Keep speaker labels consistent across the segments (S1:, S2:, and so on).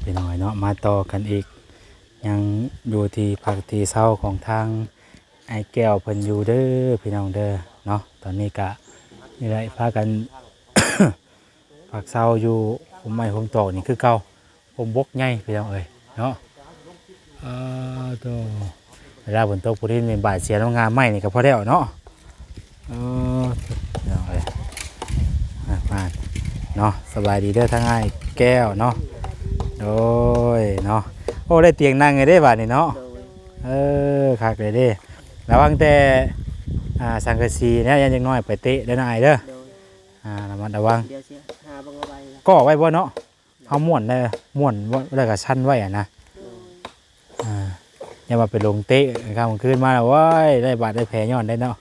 S1: พี่น้อยเนาะมาต่อกันอีกยังอยู่ที่ภาคที่เศร้าของทางไอ้แก้วเพิ่นอยู่เด้อพี่น้องเด้อเนาะตอนนี้กะนี่แหละพากัน ผักเศร้าอยู่ผมไม่ผมตอกนี่คือเก่าผมบกใหญ่พี่น้องเอ้ยเนาะตัวเวลาฝนตกพอดีนี่บาดเสียน้ำงามไหมนี่ก็พอแล้วเนาะพี่น้องเอ้ยมาเนาะสบายดีเด้อทั้งไอ้แก้วเนาะโดยเนาะโอ้ได้เตียงนั่งไงได้บาดนี่เนาะคักเลยเด้ระวังแต่สังกะสีเนี่ยยังน้อยไปเตะได้นายเด้อระมัดระวังก็ไว้บ่เนาะเขาม่วนได้ม่วนได้กับชั้นไว้อะนะอย่ามาไปลงเตะข้ามคืนมาแล้วว้ายได้บาดได้แผลย้อนได้เนาะ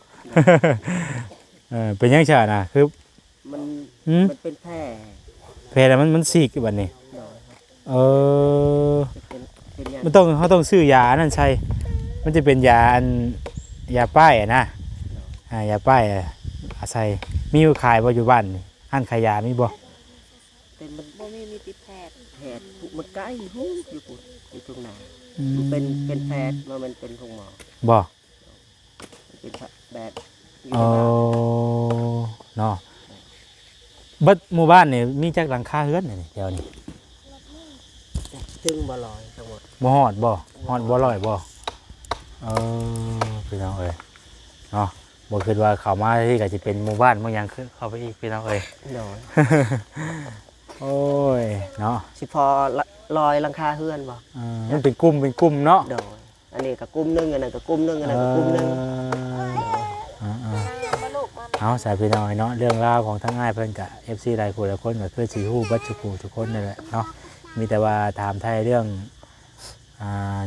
S1: เป็นยังไงนะคือมัน
S2: เป็น
S1: แผลแล้วมันสีกแบบนี้มันต้องเขาต้องซื้อยานั่นใช่มันจะเป็นยาป้ายอะนะยาป้ายใส่มีอยู่ขายบ่อยู่บ้านห้านขายยามีบ่
S2: เป็นมันบ่มีติดแพทย์มันใกล้หูอยู่ปุ่นอยู่ตรงไหนเป็นแพทย์มันเป็นของหมอ
S1: บ่
S2: เป็นแบบ
S1: เนาะบัดหมู่บ้านนี่มีจักหลังคาเฮือนนี่เดี๋ยวนี้
S2: ถึงบ่ลอยทั้งหมด
S1: บ่ฮอดบ่ลอยบ่พี่น้องเอ้ยเนาะบ่คิดว่าเข้ามาที่ก็สิเป็นหมู่บ้านบางอย่างเข้าไปอีกพี่น้องเอ้ยโอ้ยเนาะ
S2: สิพอลอยหลังคาเฮือนบ่
S1: มันเป็นกลุ่มเนาะ
S2: อันนี้ก็กลุ่มนึงอันนั้นก็กลุ่มนึงอันนั้นก็กลุ่มนึง
S1: เอาสายพี่น้อยเนาะเรื่องราวของทั้งง่ายเพิ่นกับ FC หลายคนหลายคนก็คือสิฮู้บัดทุกคนนั่นแหละเนาะมีแต่ว่าถามไทยเรื่อง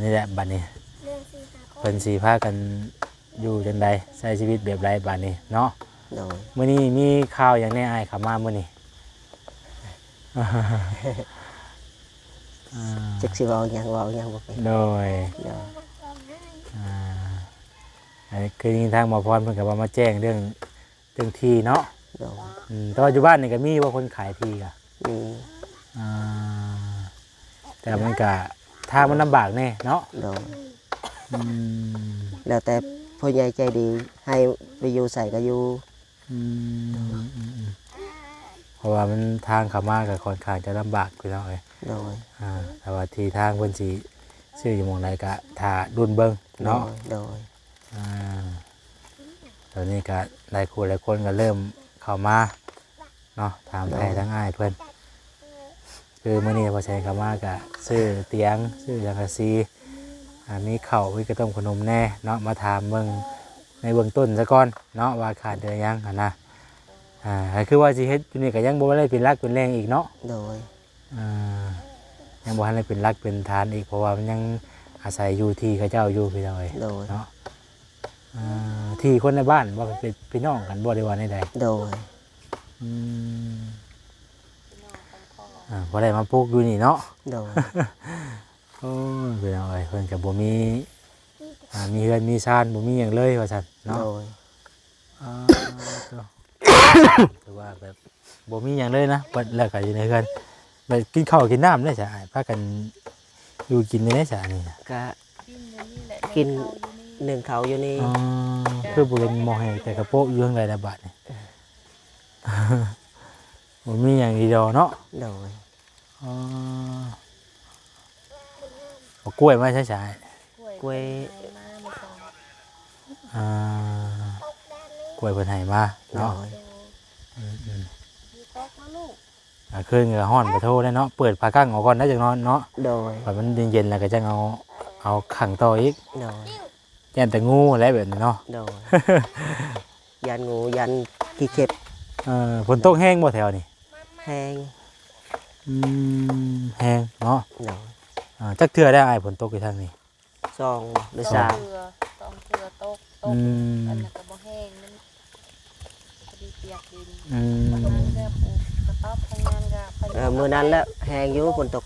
S1: นี่แหละบัดนี้เพิ่นสิพากันอยู่จังใดใช้ชีวิตแบบไรบัดนี้เนาะมื้อนี้มีข่าวอย่างแน่อ้ายเข้ามามื้อนี้
S2: จักสิเว้าหยังบ่เป็น
S1: โดยคือทางหมอพรเพิ่นก็ว่ามาแจ้งเรื่องที่เนาะแต่ว่าอยู่บ้านนี่ก็มีว่าคนขายที่ก็แต่มันก็ทางมันลำบากแน่เนาะ
S2: แล้วแต่พ่อใหญ่ใจดีให้ไปอยู่ใส่ก็อยู่
S1: เพราะว่ามันทางเข้ามากับค่อนข้างจะลำบากคือเนาะแต่ว่าที่ทางเพิ่นสิซื้ออยู่หม้องใดก็ถ้าดุลเบิ่งเนาะตอนนี้ก็หลายคนก็เริ่มเข้ามาเนาะถามไทยทั้งง่ายเพื่อนคือมื้อนี้พอใช้เข้ามาก็ซื้อเตียงซื้อสังกะสีมีข้าวมีกระต้มขนมแน่เนาะมาถามเบิ่งในเบื้องต้นซะก่อนเนาะว่าขาดเดือยังนะคือว่าสิเฮ็ดอยู่นี่ก็ยังบ่ได้เป็นรักเป็นแรงอีกเนาะยังบ่ทันได้เป็นรักเป็นฐานอีกเพราะว่ามันยังอาศัยอยู่ที่เขาเจ้าอยู่พี่น้อยเนาะที่คนในบ้านว่าเป็นพี่น้องกันบ่ได้ว่าใด
S2: โดย
S1: พอได้มาปลูกอยู่นี่เนาะ
S2: โดย
S1: โอ้ยพี่น้องเอ้ยเพิ่นก็บ่มีเฮือนมีชานบ่มีหยังเลยว่าซั่นเนาะถือว่าแบบบ่มีหยังเลยนะเปิดแล้วก็อยู่ในเฮือนไปกินข้าวกินน้ำได้จ้ะพากันอยู่กินได้จ้ะนี่
S2: ก็กินหนึ่งเขาอยู่นี่
S1: คือบุเรนมองให้แต่กระโปงอยู่ข้างในระบาดนี่ผมมีอย่างดีดอเนาะ
S2: โดย
S1: กล้วยมาใช่ใช่
S2: กล้วย
S1: กล้วยเพิ่นให้มาเนาะขึ้นกับห้อนไปโทษได้เนาะเปิดผ้ากั้งออกก่อนได้จังนอนเนาะ
S2: โดย
S1: พอมันเย็นๆแล้วก็จะเอาขังต่ออีกยันแต่งูอะไรแบบนี้เนาะ
S2: ยันงูยันขี้เข็บ
S1: ฝนตกแห้งบ่แถวนี่
S2: แห้ง
S1: แห้งเนาะจักเทื่อได้ไอ้ฝนตกอยู่ทางนี้
S2: 2 หรือ 3
S3: เทื่อตกอันนั้นก็บ่แห้งมันพอดีเปียกดินแล้วปลูกกระต๊อบทางนั้นก็
S2: มื้อนั้นแล้วแห้งอยู่ฝนตก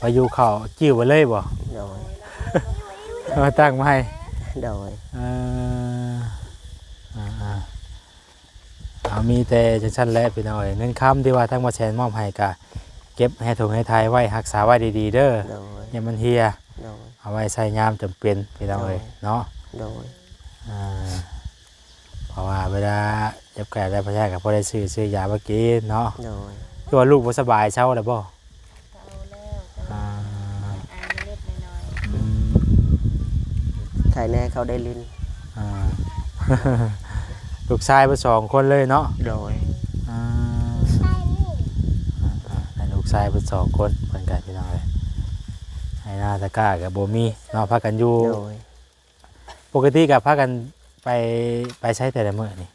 S1: พายุเข้าจิ้วไปเลยบ่
S2: โดย
S1: ตั้งมาให้
S2: โดย
S1: มีแต่จังซั่นแหละพี่น้อยเงินค้ำที่ว่าทั้งมาแชร์มอบให้ก็ เก็บให้ถุงให้ทายไว้รักษาไว้ดีๆเด้อ
S2: โดย
S1: อย่ามันเหี่ย
S2: โดย
S1: เอาไว้ใช้ยามจำเป็นพี่น้องเอ้ยเนาะ
S2: โดย
S1: เพราะว่าเวลาเจ็บแก่ได้พยากับพอได้ซื้อยามากินเนาะ
S2: โดย
S1: คือว่าลูกบ่สบายเช้าแล้วบ่
S3: เอาแล้วจะ
S1: อ่า
S3: อายเล็กน้อย
S1: อืม
S2: ไทยแน่เขาได้ลิ้น
S1: อ่า ลูกชายเพิ่น2คนเลยเนาะ
S2: โดย
S1: อ่าให้ลูกชายเพิ่น2คนเพิ่นก็พี่น้องเอ้ยให้หน้าตะกร้าก็บ่มีเนาะพากันอยู่
S2: โดย
S1: ปกติก็พากันไปใช้แต่ละมื้อนี่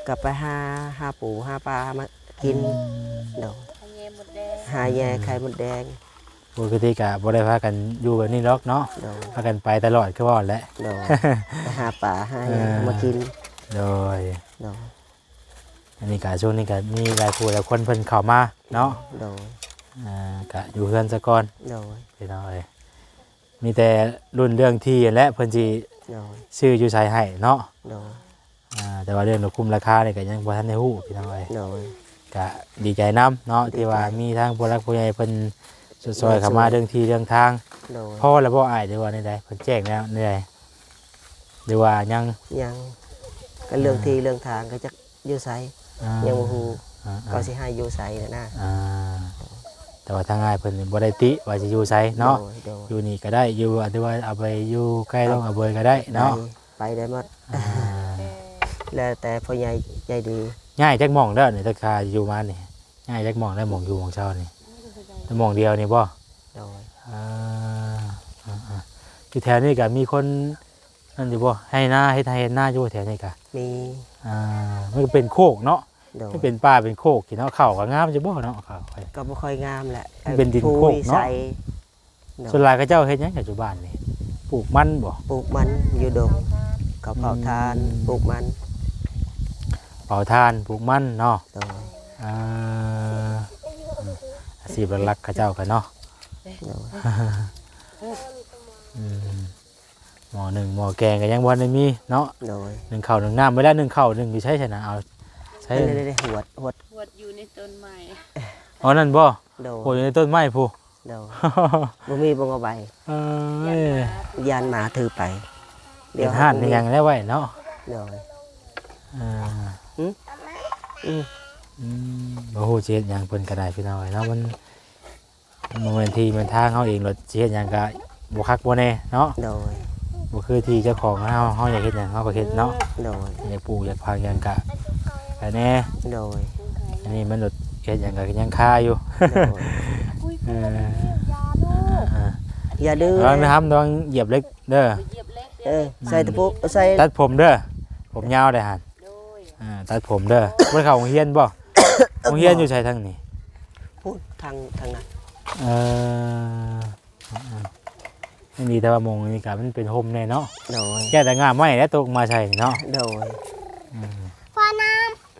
S2: กลับไปหาปูหาปลามากินโดย
S3: ๆให้แย่หมดแดง
S2: หาแย่ไข่มดแดง
S1: ปกติก็บ่ได้พากันอยู่แบบนี้หรอกเนาะ
S2: โดย
S1: พากันไปตลอดคือว่าแหละ
S2: โดยไปหาปลาหาแย่มากิน
S1: โดย
S2: โดย
S1: อันนี้ก็ช่วงนี้ก็มีหลายผู้หลายคนเพิ่นเข้ามาเนาะ
S2: โดย
S1: ก็อยู่เฮือนซะก่อน
S2: โดย
S1: พี่น้องเอ้ยมีแต่รุ่นเรื่องที่และเพิ่นสิ
S2: โดย
S1: ซื้ออยู่ใช้ให้เนาะ
S2: โดย
S1: แต่ว่าเรื่องคุ้มราคานี่ก็ยังบ่ทันได้ฮู้พี่น้องเอ้ย
S2: โดย
S1: ก็ดีใจนํเนาะที่ว่ามีทางผู้หลักผู้ใหญ่เพิ่นซอยเข้ามาเรื่องที่เรื่องทาง
S2: โดย
S1: พ่อแล้วบ่อายหรือว่าใดๆเพิ่นแจ้งแล้วใดหรือว่ายัง
S2: ยังก็เรื่องที่เรื่องทางก็จะอยู่ไสยังบ่ฮู้
S1: อ่า
S2: ก็สิให้อยู่ไสน่ะ
S1: แต่ว่าทางง่ายเพิ่นนี่บ่ได้ติว่าสิอยู่ไสเนาะ
S2: โดย
S1: อยู่นี่ก็ได้อยู่อาจจะว่าเอาไปอยู่ใกล้ลงเอาเบยก็ได้เนาะ
S2: ไปได้หมด
S1: อ่า
S2: แล้วแต่พ่อใหญ่ใจดี
S1: ง่ายจักหม่องเด้อนี่ถ้าคาอยู่มานี่ง่ายจักหม่องได้หม่องอยู่หม่องเช้านี่แต่หม่องเดียวนี่บ่
S2: โดย
S1: อ่าที่แถวนี้ก็มีคนนั่นอยู่บ่ให้หน้าให้ไทยหน้าอยู่แถวนี้ก็
S2: มี
S1: มันก็เป็นโคกเนาะ
S2: โดย
S1: มันเป็นป่าเป็นโคกที่เนาะเข้าก็งามจะบ่เนาะเข้าไป
S2: ก็บ่ค่อยงามแหละ
S1: มันเป็นดินโคกเนาะ
S2: ผู้วิสัย
S1: ส่วนหลายเขาเจ้าเฮ็ดหยังกับอยู่บ้านนี่ปลูกมันบ่
S2: ปลูกมันอยู่ดง
S3: เขาทาน
S2: เขาเผาทานปลูกมัน
S1: เผาทานปลูกมันเนาะ
S2: โดย
S1: อ่าอาชีพหลักๆเขาเจ้ากันเนาะ
S2: โดย
S1: หม้อหนึ่งหม้อแกงก็ยังบ่ได้มีเนาะ
S2: โดย
S1: หนึ่งข้าวหนึ่งน้ำไม่ได้หนึ่งข้าวหนึ่งอยู่ใช้ชนะเอาใช้
S2: ได้หวด
S3: หวดอยู่ในต้นไม้
S1: อ๋อนั่นบ่
S2: โด
S1: โอ้
S2: ย
S1: อยู่ในต้นไม้ผู้
S2: โดยบ่มีบ่งเอาใบ
S1: เอ้ย
S2: ยานหมาถือไป
S1: เป็นห่านเป็นหยังได้ไว้เนาะ
S2: โดย
S1: อ่า
S2: อืม
S1: บ่ฮู้สิเฮ็ดหยังเพิ่นก็ได้พี่น้องเนาะมันเว้นที่มันทางเฮาเองรถสิเฮ็ดหยังก็บ่คักบ่แน่เนาะ
S2: โดย
S1: บ่คือที่เจ้าของเฮาอยากเฮ็ดหยังเฮาก็เฮ็ดเนาะ
S2: โดย
S1: อยากปลูกอยากพักหยังก็แน่
S2: โดย
S1: อันนี้มันรถเฮ็ดหยังก็ยังคาอยู่
S2: โดย
S3: คุย
S1: เอ
S3: ยาลูก
S1: อ
S2: อย่าดื้อ
S1: ลองนะครับลองเหยียบเล็กเด้อ
S3: ไปเหยียบเล็ก
S2: เออใส่ตะปูใส่
S1: ตัดผมเด้อผมยาวได้หัน
S3: โดย
S1: ตัดผมเด้อบ่เข้าโรงเรียนบ่โรงเรียนอยู่ไสทางนี้
S2: พูดทางนั้น
S1: เออไม่มีแต่ว่ามงนี่ก็มันเป็นโฮมแน่เนาะ
S2: โดย
S1: แค่แต่งามไม้แล้วตกมาใช่เนาะ
S2: โดย
S3: พ่อน้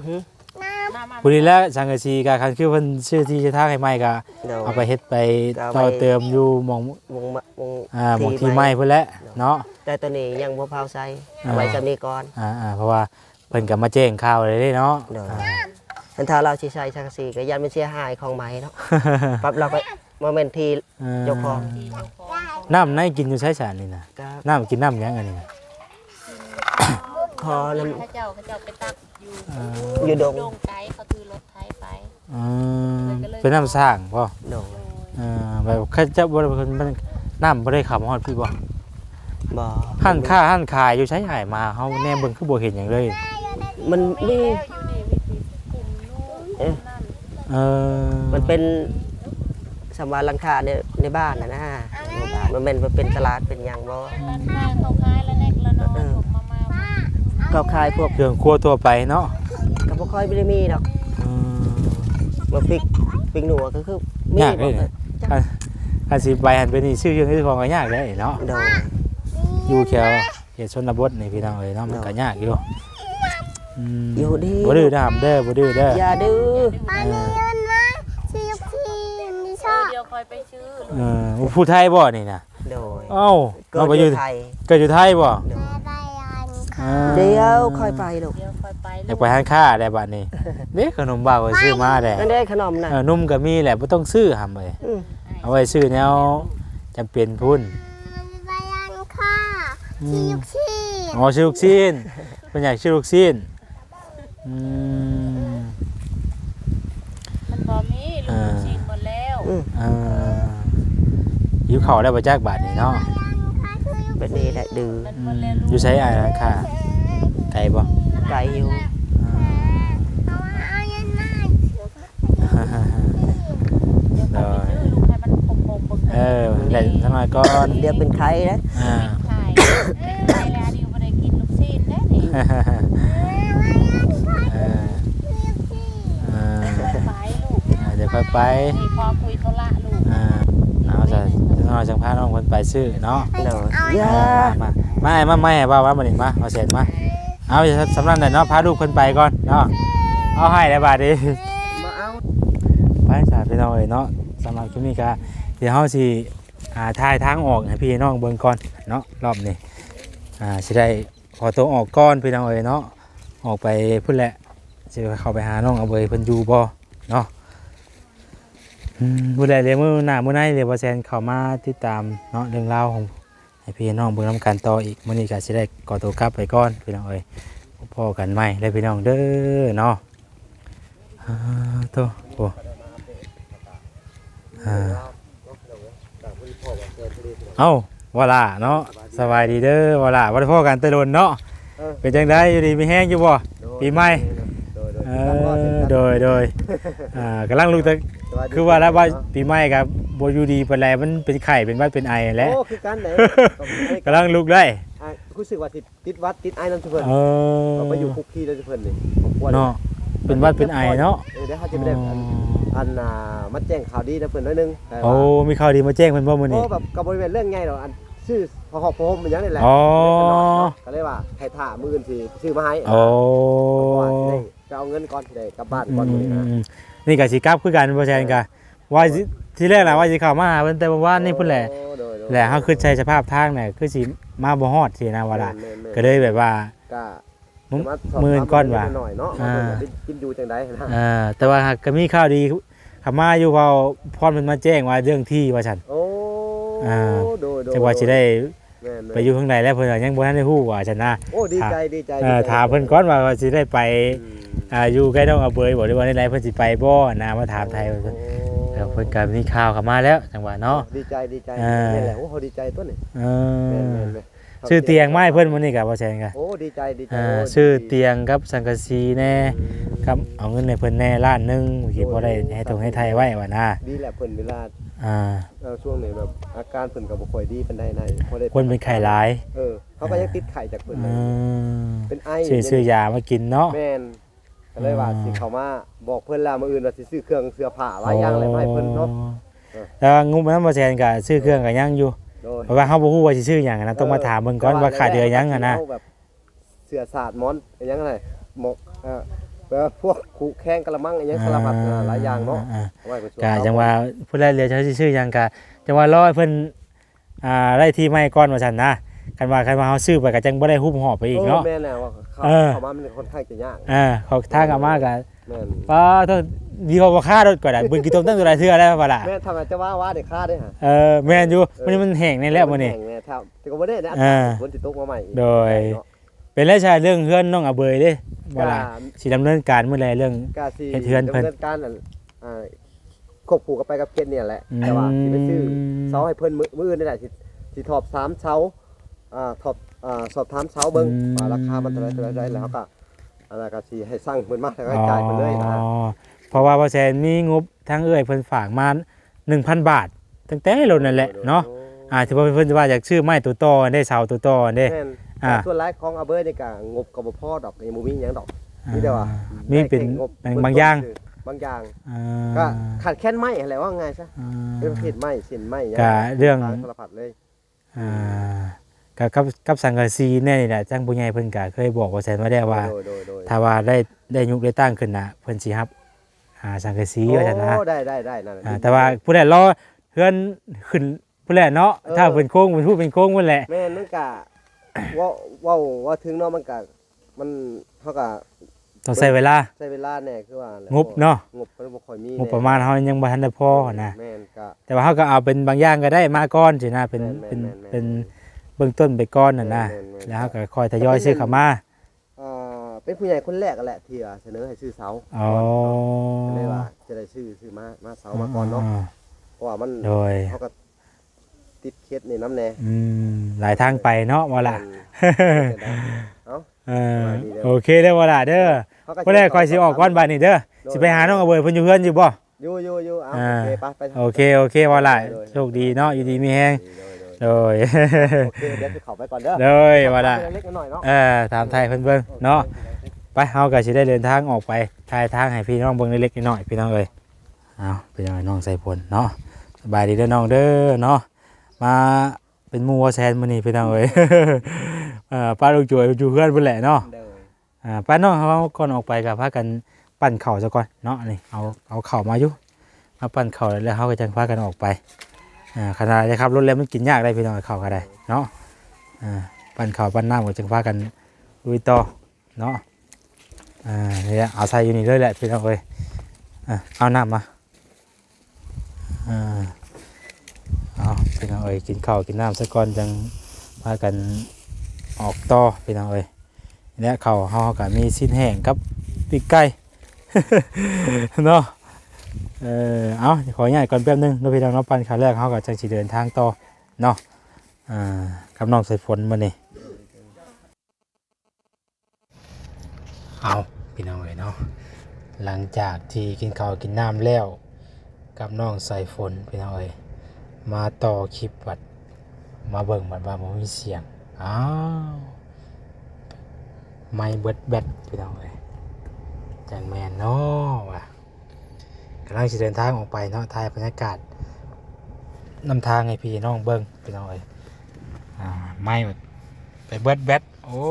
S2: หึ
S3: ำน้ำ
S1: ผู้นี้แล้วสังกะสีก็คันคือเพิ่นชื่อที่จะทางให้ไม้ก็
S2: โดย
S1: เอาไปเฮ็ดไป
S2: ก็เอาไป
S1: ต่อเติมอยู่หม่อง
S2: วง
S1: หม่องที่ไม้เพิ่นแหละเนาะ
S2: แต่ตัวนี้ยังบ่พาวใส่เอาไว้จำนี้ก่อน
S1: เพราะว่าเพิ่นก็มาแจ้งข่าวเลยเด้เนาะ
S2: โดย อันถ้าเราสิใช้ชักสีก็ยันมันเสียหายของไหม้เนาะ ปรับเราก็โมเมนต์ที่เจ้าของ
S3: ที่เจ้าของ
S1: น้ำในกินอยู่ใช้สารนี่นะ
S2: ก็
S1: น้ำกินน้ำหยังอันนี้นะ
S2: พอน้
S3: เขาเจ้าไปตักอยู่
S2: ำอยู่ดง
S3: ดงไกด์เขาถือรถไถไป
S1: เป็นน้ำสร้างป่ะ
S2: ดง
S3: โดย
S1: แบบข้าเจ้าบ่ได้เป็นน้ำบ่ได้ขับมาฮอดพี่บ่
S2: บ่
S1: หั่นค่าหั่นขายอยู่ใช้หายมาเฮาแนมเบิ่งคือบ่เห็นหยังเลย
S2: มันมี
S3: แล้วอยู่ในวิธีกลุ่มนู้นนั่น
S1: เออ
S2: มันเป็นสำวารังคาในบ้านนะมันเป็นตลาดเป็นหยังบ่
S3: ร้านค้าเขาขายละเล็กละน้อยผมมา
S2: ก็ขายพวก
S1: เครื่องครัวทั่วไปเนาะ
S2: ก็บ่ค่อยไม่ได้มีดอกมาปิกหนูก็คือมี
S1: ยากเลยเนี่ยคันสิไปหันไปนี่ชื่อเครื่องที่ของก็ยากเลยเนาะ
S2: โดย
S1: อยู่แถวเขตชนบทนี่พี่น้องเอ้ยเนาะมันก็ยากอยู่
S2: อยู่ดี
S1: บ่ดื้อนะเด้อบ่ดื้อเด้อ
S2: อย่าดื้อ
S3: เดียวคอยไปชื่อ
S1: ผู้ไทยบ่นี่นะ
S2: โดย
S1: เอ้า
S2: เกิ
S1: เรา
S2: ด
S1: ไป
S2: อ
S1: อยู่
S2: ยู่ไทย
S1: เกิดอยู่ไทยบ่
S2: โดย เดี๋ยวค่อยไปลูก
S3: เดี๋ยวค่อยไป
S1: อยากไปทานข้าได้บัดนี้เด้ขนมบ้าก็ซื้อมาได้
S2: นั่นได้ขนมน่ะ
S1: นุ่มก็มีแหละบ่ต้องซื้อหำเลย
S2: อืม
S1: เอาไว้ซื้อแนวจำเป็นพุ่น
S4: ไปร้านข้าที่ยุกชี
S1: อ๋อชื่อลูกชิ้นเพิ่นอยากชื่อลูกชิ้นอืม
S3: มันบ่มีลูกชิ้นหมดแล้ว
S1: หิวข้าวได้บ่จักบาดนี้เนาะ
S2: แบบนี้แหละดื้อ
S3: มันหมดแล้ว
S1: อยู่ใช้อ้ายราคาไกลบ่
S2: ไก่อยู่
S4: เอาเอายันมา
S3: เดี๋ยวค่อยไปซื้อลูกให้มันคงๆเบิ่ง
S1: เออได้สักหน่อยก่อน
S2: เดี๋ยวเป็นไข้นะ
S1: อ่า
S3: ขายไปแล้วดิวบ่ได้กินลูกชิ้นเด้นี่
S1: เออเออ
S3: ไปลูก
S1: เดี๋ยวค่อยไป
S3: นี่พอคุยธุระลูก
S1: เอาจะน้อยจังพาน้องคนไปซื้อเนาะ
S2: เนาะยา
S1: มาไม่ว่ามาหนิมาเสร็จมาเอาสำนักหน่อยเนาะพาลูกคนไปก่อนเนาะเอาให้ได้บาทดิ
S2: มาเอา
S1: ไปสาพี่น้องเอ้ยเนาะสำหรับคลิปนี้ก็เดี๋ยวเฮาสิถ่ายทางออกให้พี่น้องเบิ่งก่อนเนาะรอบนี้สิได้ขอตัวออกก่อนพี่น้องเอ้ยเนาะออกไปพุ่นแหละสิเข้าไปหาน้องเอาเบยเพิ่นอยู่บ่เนาะผู้ใดเรียนมื้อหน้ามื้อไหนเรียกว่าแซนเข้ามาติดตามเนาะเรื่องราวของให้พี่น้องเบิ่งนํกันต่ออีกมื้อนี้ก็สิได้ขอตัวกลับไปก่อนพี่น้องเอ้ยพอกันใหม่เลยพี่น้องเด้อเนาะโตโอ้เอ้าวาล่ะเนาะสบายดีเด้อวาล่ะบ่ได้พอกันแต่โดนเนาะเป็นจังได๋อยู่ดีมีแห้งอยู่บ่ปีใหม่โดยกำลังลูกแต่คือว่าแล้วว่าปีใหม่กับบ่อยู่ดีปานใดมันเป็นไข้เป็นหวัดเป็นไอแหละ
S2: โอ้คือกันไหน
S1: กำลังลุกได้
S2: รู้สึกว่าติดวัดติดไอ้น้ำเพิ่น
S1: เออ
S2: มาอยู่คุกคีแล้วเพิ่นนี่
S1: เนาะเป็นหวัดเป็นไอเนาะ
S2: เดี๋ยวเขาจะไปได้อันมาแจ้งข่าวดีนะเพิ่นน้อยนึง
S1: โอ้มีข่าวดีมาแจ้งเพิ่นบ่มื้อ
S2: โอ้
S1: นี้
S2: แบบกับบริเวณเรื่องไงหรออันชื่อพอหอบพมมันยังนี่แหละ
S1: อ๋อ
S2: ก็เลยว่าให้ถ่ามื้ออื่นสิซื้อมาให้
S1: โอ้
S2: จะเอาเงินก่อนสิได้กลับบ้านก่อนมื้อนี้นะ
S1: นี่ก็สิกลับคือกันบ่แซนกะว่าสิที่แรกน่ะว่าสิเข้ามาหาเพิ่นแต่ว่านี่พุ่นแหละแหละเฮาคือใช้สภาพทางเนี่ยคือสิมาบ่ฮอดสินะว่าล่ะก็เลยแบบว่า
S2: ก็
S1: มื้อก่อนว่า
S2: หน่อยเนาะกินอยู่จังได๋นะ
S1: แต่ว่าก็มีข่าวดีเข้ามาอยู่เว้าพรเพิ่นมาแจ้งว่าเรื่องที่ว่าซั่น
S2: โอ้โดย
S1: จังว่าสิได้ไปอยู่ข้างในแล้วเพิ่นยังบ่ทันได้ฮู้ว่าซั่นนะ
S2: โอ้ดีใจ
S1: ถามเพิ่นก่อนว่าสิได้ไปอยู่ใกล้น้องอาเบยบ่หรือว่าในไรเพิ่นสิไปบ่นะมาถามไทยว่าซั่นแล้วเพิ่นก็มีข่าวเข้ามาแล้วจังหวะเนาะ
S2: ดีใจนี่แหละโอ้เขาดีใจตัวนี่
S1: ชื่อเตียงไม้เพิ่นมื้อนี้ก็บ่แซ่นก็
S2: โอ้ดีใจ
S1: ชื่อเตียงกับสังกะสีแน่กับเอาเงินให้เพิ่นแน่ล้านหนึงเมื่อกี้บ่ได้ให้ตรงให้ไทยไว้ว่านะ
S2: ดีแหละเพิ่นเวลา ช่วงนี้แบบอาการเพิ่นก็บ่ค่อยดีปานใดนะบ่ได้
S1: คนเป็นไข้หลาย
S2: เขาก็ยังติดไข้จากเพิ่นเป็นไอ
S1: ซื้อยามากินเนาะ
S2: แม่นก็เลยว่าสิเข้ามาบอกเพิ่นแล้วมื้ออื่นว่าสิซื้อเครื่องเสื้อผ้าหลายอย่างเลยมาให้เพิ่นเนาะ
S1: แต่ว่างุ้มนั้นบ่แซ่นก็ซื้อเครื่องก็ยังอยู่เพราะว่าเฮาบ่ฮู้ว่าสิซื้อหยังนะต้องมาถามเบิ่งก่อนว่าขาดเดือหยังอะนะ
S2: แบบเสื้อสาดหมอนหยังอะไรหมกแบบพวกขู่แข้งกระมังหยังสารพัดหลายอย่างเนาะ
S1: ก็จังว่าผู้ใดเหลือจะสิซื้อหยังก็จังว่ารอให้เพิ่นได้ที่ใหม่ก่อนว่าซั่นนะคันว่าเฮาซื้อไปก็จังบ่ได้ฮุบหอบไปอีกเนาะ
S2: แม่นแล้วว่าเข้ามามันค่อนข้างจะยาก
S1: เขาทางเอามาก็
S2: แม่น
S1: ป้าต้องดีกว่าค่ารถก่อนบึงกี่ต้มตั้งตัวหลายเทื่อแล้วว่าล่ะ
S2: แม่นทำไมจะว่าได้ค่าได้ฮะ
S1: แม่นอยู่มันแห้งในแล้วมื้อนี้
S2: แต่ก็บ่ได้นะฝนสิตกมาใหม่
S1: โดยเป็นแล้วใช่เรื่องเฮือนน้องอาเบยเด้ว่าล่ะสิดำเนินการมื้อใดเรื่อง
S2: ก็สิดำเนินการควบคู่กับไปกับเกณฑ์เนี่ยแหละแต่ว่าสิไปซื้อเสาให้เพิ่นมื้อนี่แหละสิถอบ3เสาถอบสอบถามเสาเบิ่งว่าราคามันเท่าไหร่แล้วก็อะไรก็สิให้สร้างเพิ่นมาแล้วก็จ่ายเพิ่นเลยนะ
S1: เพราะว่าบ่แซนมีงบทางเอ้ยเพิ่นฝากมา 1,000 บาทตั้งแต่รถนั่นแหละเนาะที่ว่าเพิ่นว่าอยากซื้อไม้ตัวต่อได้เสาตัวต่อเด้
S2: ส่วนหลายของอาเบยนี่ก็งบก็บ่พอดอกยังบ่มีหยังดอกมีแต่ว่า
S1: มีเป็นบางอย่าง
S2: ก็ขาดแคลนไม้อะไรว่าไงซะเป็นประเภทไม้สินไม้หยัง
S1: ก็เรื่อง
S2: สารพัดเลย
S1: กับสังกะสีแน่นี่แหละจังผู้ใหญ่เพิ่นก็เคยบอกว่าแซนว่าได้ว่าถ้าว่าได้ยุคได้ตั้งขึ้นน่ะเพิ่นสิรับสังกะสีว่าซั่นนะ
S2: ได้นั่น
S1: แต่ว่าผู้ใดรอเฮือนขึ้นผู้ใดเนาะถ้าเป็นโค้งเป็นผู้เป็นโค้งพุ่นแหละ
S2: แม่นมันก็ ว่าว่าถึงเนาะมันก็มันเฮาก็
S1: ต้องใช้เวลา
S2: ใช้เวลาแน่คือว่า
S1: งบเนาะ
S2: งบมันบ่ค่อยมี
S1: งบประมาณเฮายังบ่ทันได้พอนะ
S2: แม่นก็
S1: แต่ว่าเฮาก็เอาเป็นบางอย่างก็ได้มาก่อนสินะเป็น
S2: แม่น
S1: เป็น
S2: แม่นแม่น
S1: เป็นเบื้องต้นไปก่อนน่ะนะ
S2: แม่นแม่น
S1: แล้วเฮาก็ค่อยทยอยซื้อเข้ามา
S2: เป็นผู้ใหญ่คนแรกแหละที่เสนอให้ซื้อเสา
S1: อ๋อ
S2: ก็เลยว่าจะได้ซื้อมาเสามาก่อนเนาะเพราะว่ามัน
S1: โดย
S2: เขาก็ติดเคสนี่น้ำแน่
S1: หลายทางไปเนาะว่าล่ะ
S2: เอ้า
S1: เออโอเคเด้อว่าล่ะเด้อบ่ได้ค่อยสิออกก่อนบัดนี้เด้อสิไปหาน้องอเบยเพิ่นอยู่เฮือนอยู่บ่
S2: อยู่เอาโอเคไป
S1: โอเคว่าล่ะโชคดีเนาะอยู่ดีมีแฮงโดย
S2: โอเคเดี๋ยวสิเข้าไปก่อนเด้อ
S1: โดยว่าล่ะ
S2: เล็กๆน้อยๆเนาะ
S1: ถามไทยเพิ่นเบิ่งเนาะไปเฮาก็สิได้เดินทางออกไปทายทางให้พี่น้องเบิ่งเล็กๆน้อยๆพี่น้องเอ้ยเอาพี่น้องน้องใส่ผลเนาะสบายดีเด้อน้องเด้อเนาะมาเป็นหมู่ว่าแซนมื้อนี้พี่น้องเอ้ย ป้าลูกจ่วยอยู่เพื่อนเพิ่นแหละเนาะ
S2: เด้อ
S1: ป้าน้องเขาก่อนออกไปก็พากันปั่นเข่าซะก่อนเนาะนี่เอาเข่ามาอยู่มาปั่นเข่าแล้วเขาก็จะพากันออกไปขนาดจะขับรถแล้วมันกินยากได้พี่น้องเข่าก็ได้เนาะปั่นเข่าปั่นน้ำก็จะพากันลุยต่อเนาะนี่แหละเอาใส่อยู่นี่เลยแหละพี่น้องเอ้ยเอาน้ำมาเอาพี่น้องเอ้ยกินข้าวกินน้ำซะก่อนจังพากันออกต่อพี่น้องเอ้ยเนี่ยข้าวเฮาก็มีสิ้นแห้งกับปีกไก่ เนาะเอาขออนุญาตก่อนแป๊บนึงเราพี่น้องเนาะปั่นขาแรกเฮาก็จังสิเดินทางต่อเนาะกับน้องสายฝนมื้อนี้เอาพี่น้องเอ้ยเนาะหลังจากที่กินข้าวกินน้ำแล้วกับน้องสายฝนพี่น้องเอ้ยมาต่อคลิปบัดมาเบิ่งบัดว่าบ่มีเสียงอ้าวไม่เบิดแบตพี่น้องเอ้ยจังแม่นเนาะว่ะกำลังสิเดินทางออกไปเนาะถ่ายบรรยากาศนำทางให้พี่น้องเบิ่งพี่น้องเอ้ยไม่ไปเบิดแบตโอ้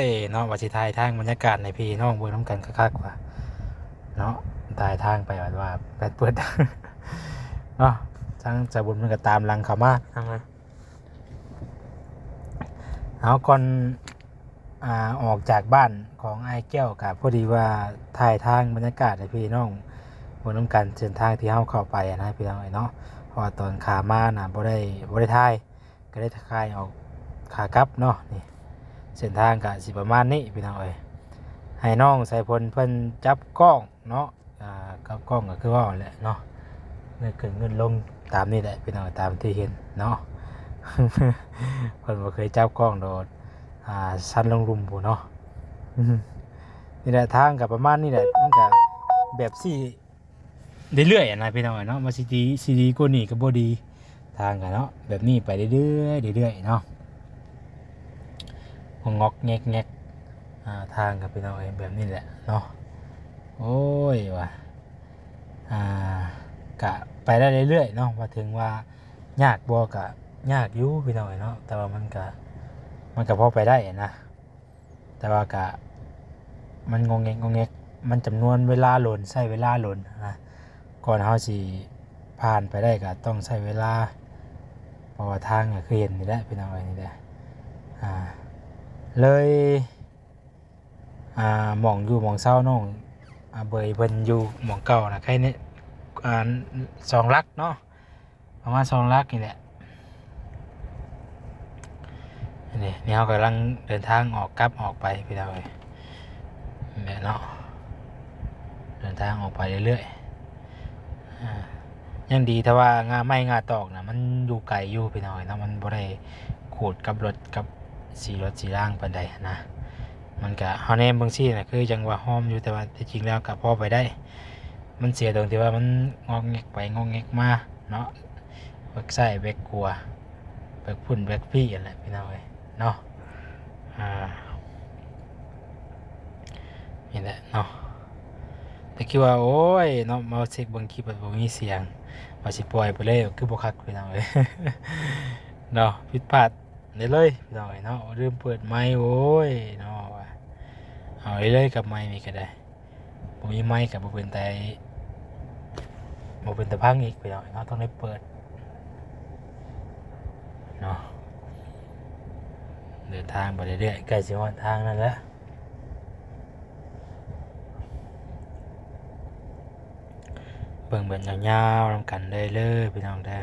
S1: ยเนาะว่าสิถ่ายทางบรรยากาศให้พี่น้องเบิ่งนํกันคักๆว่ะเนาะถ่ายทางไปว่าแบตเบิด เนาะทั้งจะบุญมันก็ตามหลังเข้ามาทั้งนั้นเอาก่อนออกจากบ้านของไอ้แก้วกับพอดีว่าถ่ายทางบรรยากาศให้พี่น้องบนน้ำกันเส้นทางที่เฮาเข้าไปนะพี่น้องเนาะเพราะว่าตอนขามาน่ะบ่ได้ถ่ายก็ได้ถ่ายออกขากลับเนาะนี่เส้นทางก็สิประมาณนี้พี่น้องเอ้ยให้น้องใส่พลเพิ่นจับกล้องเนาะกับกล้องก็คือว่าแหละเนาะเงินขึ้นเงินลงตามนี่แหละพี่น้องตามที่เห็นเนาะ เพิ่นบ่เคยจับกล้องโดดสั้นลงรุมผู้เนาะ นี่แหละทางกับประมาณนี่แหละมันก็แบบสี่เรื่อยๆนะพี่น้องเนาะมาซีดีกว่านี่ก็บ่ดีทางกันเนาะแบบนี้ไปเรื่อยๆเนาะงอกแงกทางกับพี่น้องแบบนี้แหละเนาะโอ้ยว่ะกะไปได้เรื่อยๆเนาะว่าถึงว่ายากบ่กะยากอยู่พี่น้องเนาะแต่ว่ามันก็พอไปได้นะแต่ว่ากะมันงงแงกมันจำนวนเวลาหล่นใช้เวลาหล่นนะก่อนเฮาสิผ่านไปได้ก็ต้องใช้เวลาเพราะว่าทางก็คือเห็นนี่แหละพี่น้องนี่แหละเลยหม่องอยู่หม่องเศร้าน้องเบยเพิ่นอยู่หม่องเก่านะใครนี่2 ลักเนาะประมาณ2 ลักนี่แหละนี่เขากำลังเดินทางออกไปพี่น้องเนี่ยเนาะเดินทางออกไปเรื่อยๆยังดีแต่ว่างาไม้งาตอกนะมันอยู่ไกลอยู่พี่น้องเนาะมันบ่ได้ขูดกับรถกับรถร่างปานใดนะมันก็เฮาแนมเบิ่งซี่น่ะคือจังว่าหอมอยู่แต่ว่าจริงแล้วก็พอไปได้มันเสียตรงที่ว่ามันงอกแงกไปงอกแงกมาเนาะแบกใส่แบกกลัวแบกพุ่นแบกพี่อะไรพี่น้องเนาะนี่แหละเนาะแต่คิดว่าโอ้ยเนาะมาเช็คบางคลิปแบบมีเสียงมาสิปล่อยไปเลยคือบ่คักพี่น้องเนาะผิดพลาดได้เลยพี่น้องเนาะลืมเปิดไมค์โอ้ยเนาะเอาเลยกับไมค์นี่ก็ได้บ่มีไมค์กับบ่เป็นแต่พังอีกพี่น้องเนาะต้องได้เปิดเนาะ เดินทางไปเรื่อยๆใกล้สิฮอดทางนั่นแหละเบิ่งแบบยาวๆนำกันเลยพี่น้องเด้อ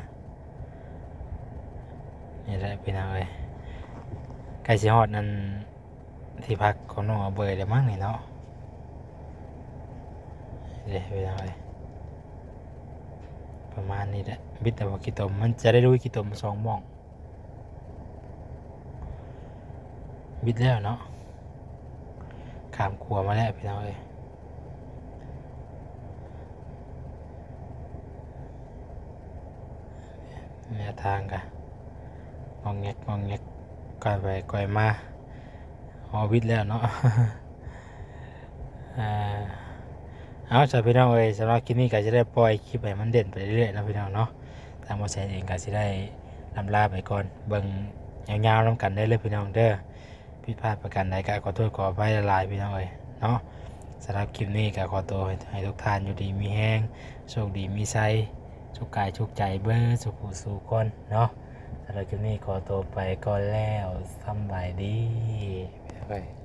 S1: นี่แหละพี่น้องเอ้ยใกล้สิฮอดนั่นที่พักของน้องเอาเบยแล้วมั้งนี่เนาะเดี๋ยวพี่น้องเอ้ยประมาณนี้แหละบิดแต่ว่ากี่ตมมันจะได้รู้กี่ตม2หม่องบิดแล้วเนาะข้ามขัวมาแล้วพี่น้องเอ้ยแนวทางกันงองแงกก่อยไปก่อยมาฮอบิดแล้วเนาะ เอาจากพี่น้องเอ้ยสำหรับคลิปนี้ก็จะได้ปล่อยคลิปให้มันเด่นไปเรื่อยๆนะพี่น้องเนาะทางบริษัทเองก็จะได้ลำลาไปก่อนเบิ่งยาวๆน้ำกันได้เลยพี่น้องเด้อผิดพลาดประการใดก็ขอโทษขออภัยหลายๆพี่น้องเอ้ยเนาะสำหรับคลิปนี้ก็ขอตัวให้ทุกท่านอยู่ดีมีแห้งโชคดีมีไซสุขกายสุขใจเบ้อสุขหูสู่คนเนาะสำหรับคลิปนี้ขอตัวไปก่อนแล้วสำบายดีบ๊ายบาย